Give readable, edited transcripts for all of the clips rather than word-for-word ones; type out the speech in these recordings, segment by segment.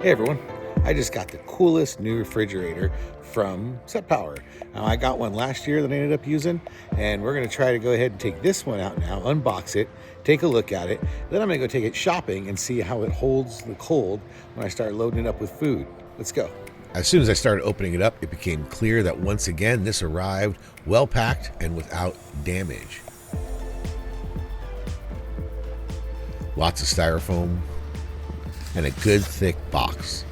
Hey everyone, I just got the coolest new refrigerator from SetPower. Now, I got one last year that I ended up using, and we're going to try to go ahead and take this one out now, unbox it, take a look at it, then I'm going to go take it shopping and see how it holds the cold when I start loading it up with food. Let's go. As soon as I started opening it up, it became clear that once again this arrived well packed and without damage. Lots of styrofoam and a good thick box.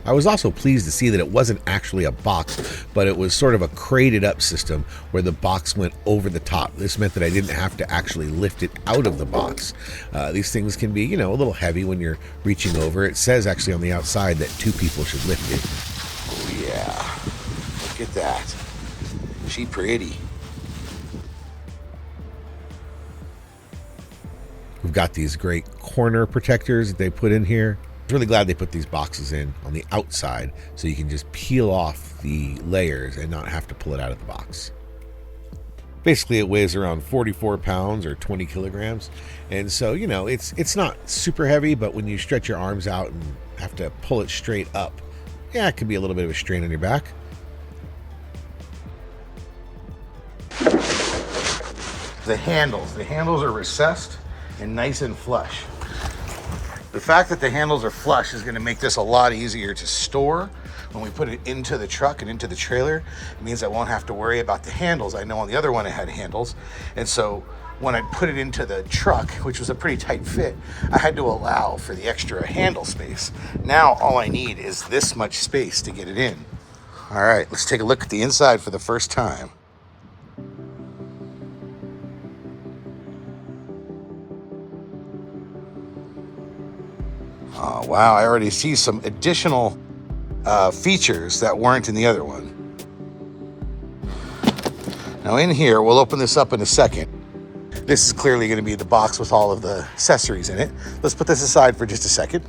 I was also pleased to see that it wasn't actually a box, but it was sort of a crated up system where the box went over the top. This meant that I didn't have to actually lift it out of the box. These things can be, a little heavy when you're reaching over. It says actually on the outside that 2 people should lift it. Oh yeah, look at that. She pretty. We've got these great corner protectors that they put in here. I'm really glad they put these boxes in on the outside so you can just peel off the layers and not have to pull it out of the box. Basically, it weighs around 44 pounds or 20 kilograms. And so, it's not super heavy, but when you stretch your arms out and have to pull it straight up, yeah, it can be a little bit of a strain on your back. The handles are recessed and nice and flush. The fact that the handles are flush is going to make this a lot easier to store when we put it into the truck and into the trailer. It means I won't have to worry about the handles. I know on the other one it had handles, and so when I put it into the truck, which was a pretty tight fit, I had to allow for the extra handle space. Now all I need is this much space to get it in. All right, let's take a look at the inside for the first time. Oh, wow, I already see some additional features that weren't in the other one. Now in here, we'll open this up in a second. This is clearly going to be the box with all of the accessories in it. Let's put this aside for just a second.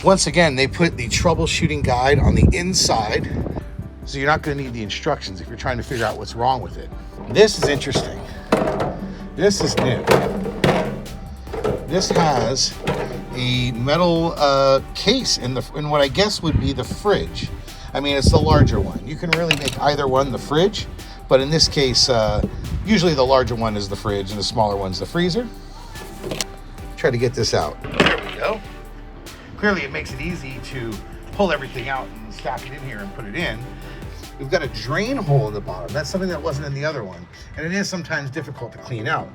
Once again, they put the troubleshooting guide on the inside, so you're not going to need the instructions if you're trying to figure out what's wrong with it. This is interesting. This is new. This has a metal case in what I guess would be the fridge. I mean, it's the larger one. You can really make either one the fridge, but in this case, usually the larger one is the fridge and the smaller one's the freezer. Try to get this out. There we go. Clearly it makes it easy to pull everything out and stack it in here and put it in. We've got a drain hole in the bottom. That's something that wasn't in the other one, and it is sometimes difficult to clean out.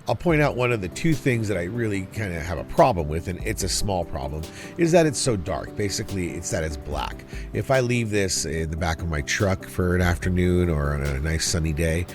I'll point out one of the 2 things that I really kind of have a problem with, and it's a small problem, is that it's so dark. Basically, it's that it's black. If I leave this in the back of my truck for an afternoon or on a nice sunny day,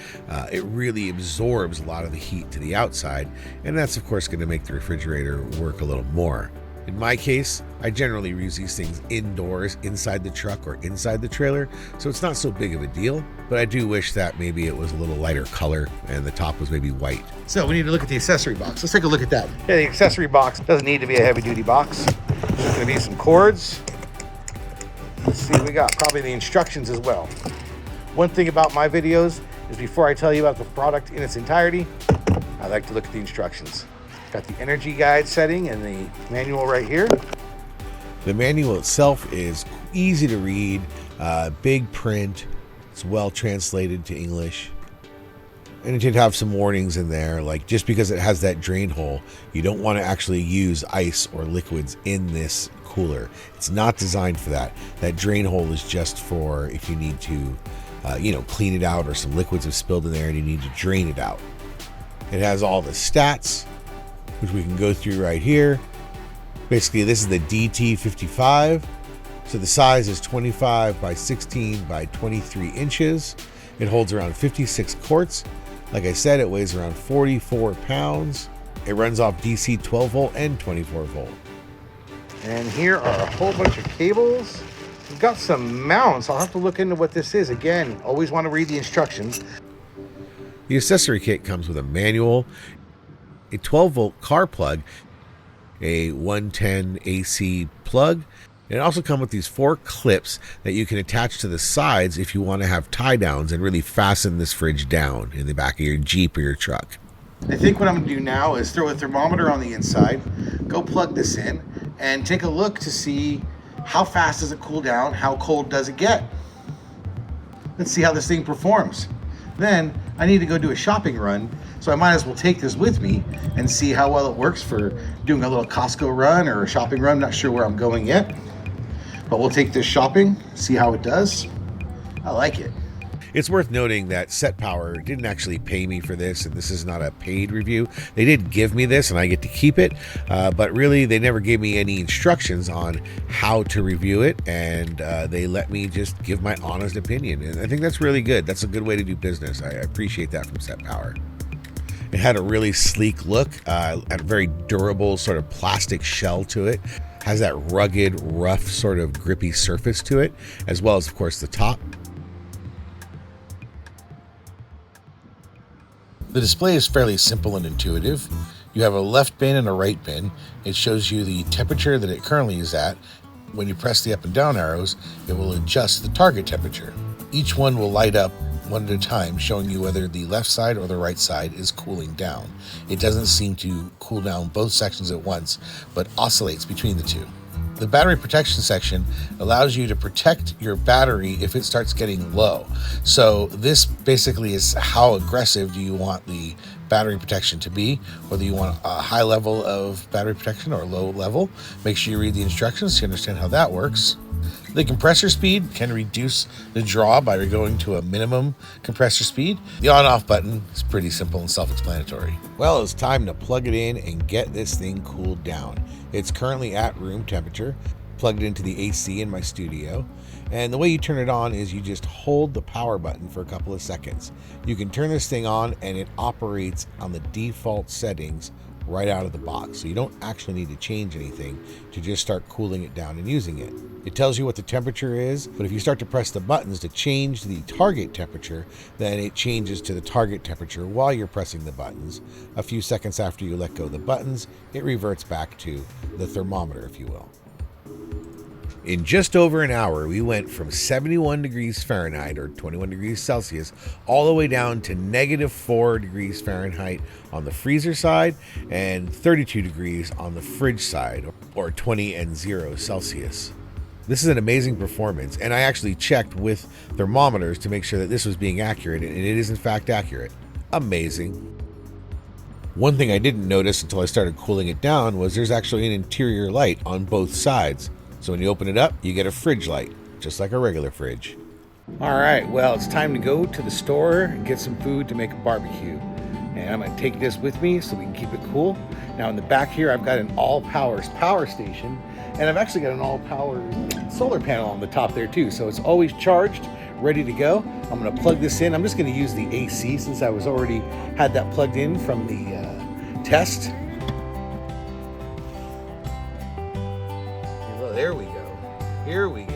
it really absorbs a lot of the heat to the outside, and that's of course going to make the refrigerator work a little more. In my case, I generally use these things indoors, inside the truck or inside the trailer, so it's not so big of a deal, but I do wish that maybe it was a little lighter color and the top was maybe white. So we need to look at the accessory box. Let's take a look at that. Yeah, the accessory box doesn't need to be a heavy-duty box. There's going to be some cords. Let's see what we got. Probably the instructions as well. One thing about my videos is before I tell you about the product in its entirety, I like to look at the instructions. Got the energy guide setting and the manual right here. The manual itself is easy to read, big print. It's well translated to English. And it did have some warnings in there, like just because it has that drain hole, you don't want to actually use ice or liquids in this cooler. It's not designed for that. That drain hole is just for if you need to, clean it out or some liquids have spilled in there and you need to drain it out. It has all the stats, which we can go through right here. Basically, this is the DT55. So the size is 25 by 16 by 23 inches. It holds around 56 quarts. Like I said, it weighs around 44 pounds. It runs off DC 12 volt and 24 volt. And here are a whole bunch of cables. We've got some mounts. I'll have to look into what this is. Again, always want to read the instructions. The accessory kit comes with a manual, a 12 volt car plug, a 110 AC plug, and it also comes with these 4 clips that you can attach to the sides if you want to have tie downs and really fasten this fridge down in the back of your Jeep or your truck. I think what I'm going to do now is throw a thermometer on the inside, go plug this in, and take a look to see how fast does it cool down, how cold does it get. Let's see how this thing performs. Then I need to go do a shopping run, so I might as well take this with me and see how well it works for doing a little Costco run or a shopping run. Not sure where I'm going yet, but we'll take this shopping, see how it does. I like it. It's worth noting that SetPower didn't actually pay me for this, and this is not a paid review. They did give me this, and I get to keep it, but really they never gave me any instructions on how to review it, and they let me just give my honest opinion, and I think that's really good. That's a good way to do business. I appreciate that from SetPower. It had a really sleek look, a very durable sort of plastic shell to it. Has that rugged, rough sort of grippy surface to it, as well as, of course, the top. The display is fairly simple and intuitive. You have a left bin and a right bin. It shows you the temperature that it currently is at. When you press the up and down arrows, it will adjust the target temperature. Each one will light up one at a time, showing you whether the left side or the right side is cooling down. It doesn't seem to cool down both sections at once, but oscillates between the two. The battery protection section allows you to protect your battery if it starts getting low. So this basically is how aggressive do you want the battery protection to be, whether you want a high level of battery protection or a low level. Make sure you read the instructions to understand how that works. The compressor speed can reduce the draw by going to a minimum compressor speed. The on-off button is pretty simple and self-explanatory. Well, it's time to plug it in and get this thing cooled down. It's currently at room temperature, plugged into the AC in my studio. And the way you turn it on is you just hold the power button for a couple of seconds. You can turn this thing on and it operates on the default settings right out of the box. So you don't actually need to change anything to just start cooling it down and using it. It tells you what the temperature is, but if you start to press the buttons to change the target temperature, then it changes to the target temperature while you're pressing the buttons. A few seconds after you let go of the buttons, it reverts back to the thermometer, if you will. In just over an hour, we went from 71 degrees Fahrenheit or 21 degrees Celsius all the way down to -4 degrees Fahrenheit on the freezer side and 32 degrees on the fridge side, or 20 and 0 Celsius. This is an amazing performance, and I actually checked with thermometers to make sure that this was being accurate, and it is in fact accurate. Amazing. One thing I didn't notice until I started cooling it down was there's actually an interior light on both sides. So when you open it up, you get a fridge light, just like a regular fridge. All right, well, it's time to go to the store and get some food to make a barbecue. And I'm gonna take this with me so we can keep it cool. Now in the back here, I've got an all-Power's power station, and I've actually got an all-Power solar panel on the top there too. So it's always charged, ready to go. I'm gonna plug this in. I'm just gonna use the AC since I was already had that plugged in from the test. There we go. Here we go.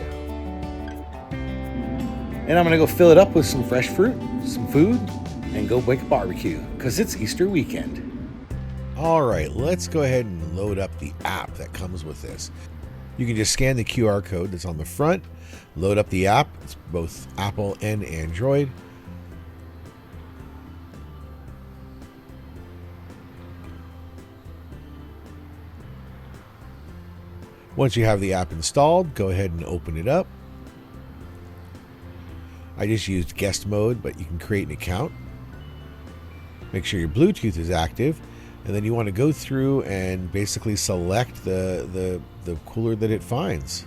And I'm gonna go fill it up with some fresh fruit, some food, and go make a barbecue, because it's Easter weekend. All right, let's go ahead and load up the app that comes with this. You can just scan the QR code that's on the front, load up the app. It's both Apple and Android. Once you have the app installed, go ahead and open it up. I just used guest mode, but you can create an account. Make sure your Bluetooth is active, and then you want to go through and basically select the cooler that it finds.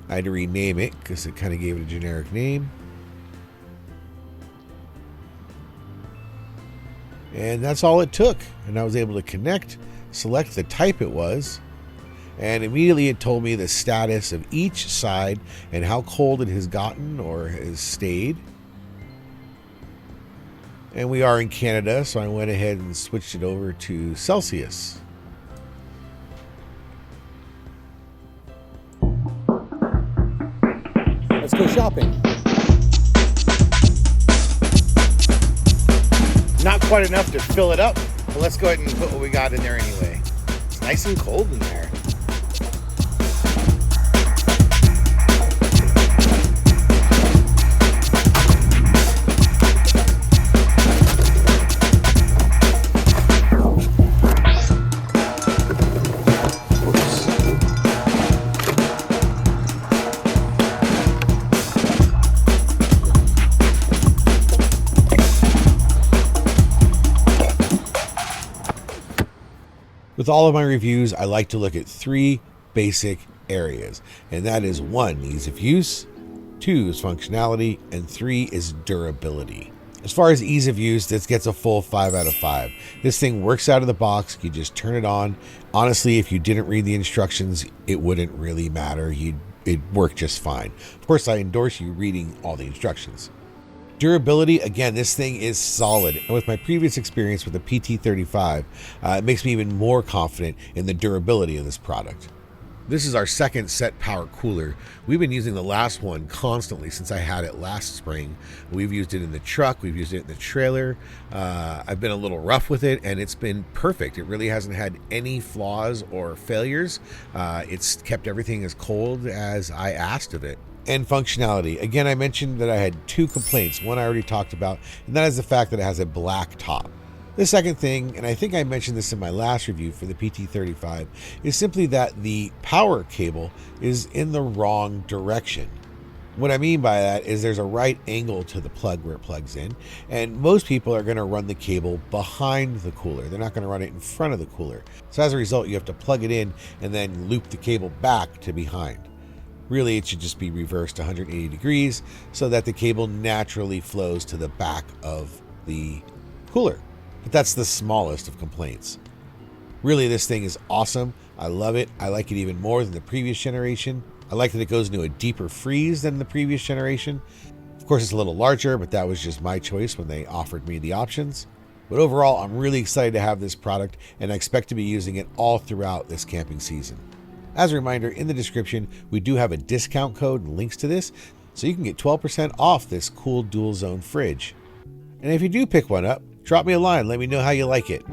I had to rename it because it kind of gave it a generic name. And that's all it took. And I was able to connect, select the type it was, and immediately it told me the status of each side and how cold it has gotten or has stayed. And we are in Canada, so I went ahead and switched it over to Celsius. Let's go shopping. Not quite enough to fill it up, but let's go ahead and put what we got in there anyway. It's nice and cold in there. With all of my reviews, I like to look at 3 basic areas, and that is 1, ease of use, 2 is functionality, and 3 is durability. As far as ease of use, this gets a full 5 out of 5. This thing works out of the box. You just turn it on. Honestly, if you didn't read the instructions, it wouldn't really matter. It'd work just fine. Of course, I endorse you reading all the instructions. Durability, again, this thing is solid. And with my previous experience with the PT35, it makes me even more confident in the durability of this product. This is our second SetPower cooler. We've been using the last one constantly since I had it last spring. We've used it in the truck, we've used it in the trailer. I've been a little rough with it, and it's been perfect. It really hasn't had any flaws or failures. It's kept everything as cold as I asked of it. And functionality. Again, I mentioned that I had 2 complaints. One I already talked about, and that is the fact that it has a black top. The second thing, and I think I mentioned this in my last review for the PT35, is simply that the power cable is in the wrong direction. What I mean by that is there's a right angle to the plug where it plugs in, and most people are going to run the cable behind the cooler. They're not going to run it in front of the cooler. So as a result, you have to plug it in and then loop the cable back to behind. Really, it should just be reversed 180 degrees so that the cable naturally flows to the back of the cooler. But that's the smallest of complaints. Really, this thing is awesome. I love it. I like it even more than the previous generation. I like that it goes into a deeper freeze than the previous generation. Of course, it's a little larger, but that was just my choice when they offered me the options. But overall, I'm really excited to have this product, and I expect to be using it all throughout this camping season. As a reminder, in the description, we do have a discount code and links to this, so you can get 12% off this cool dual zone fridge. And if you do pick one up, drop me a line. Let me know how you like it.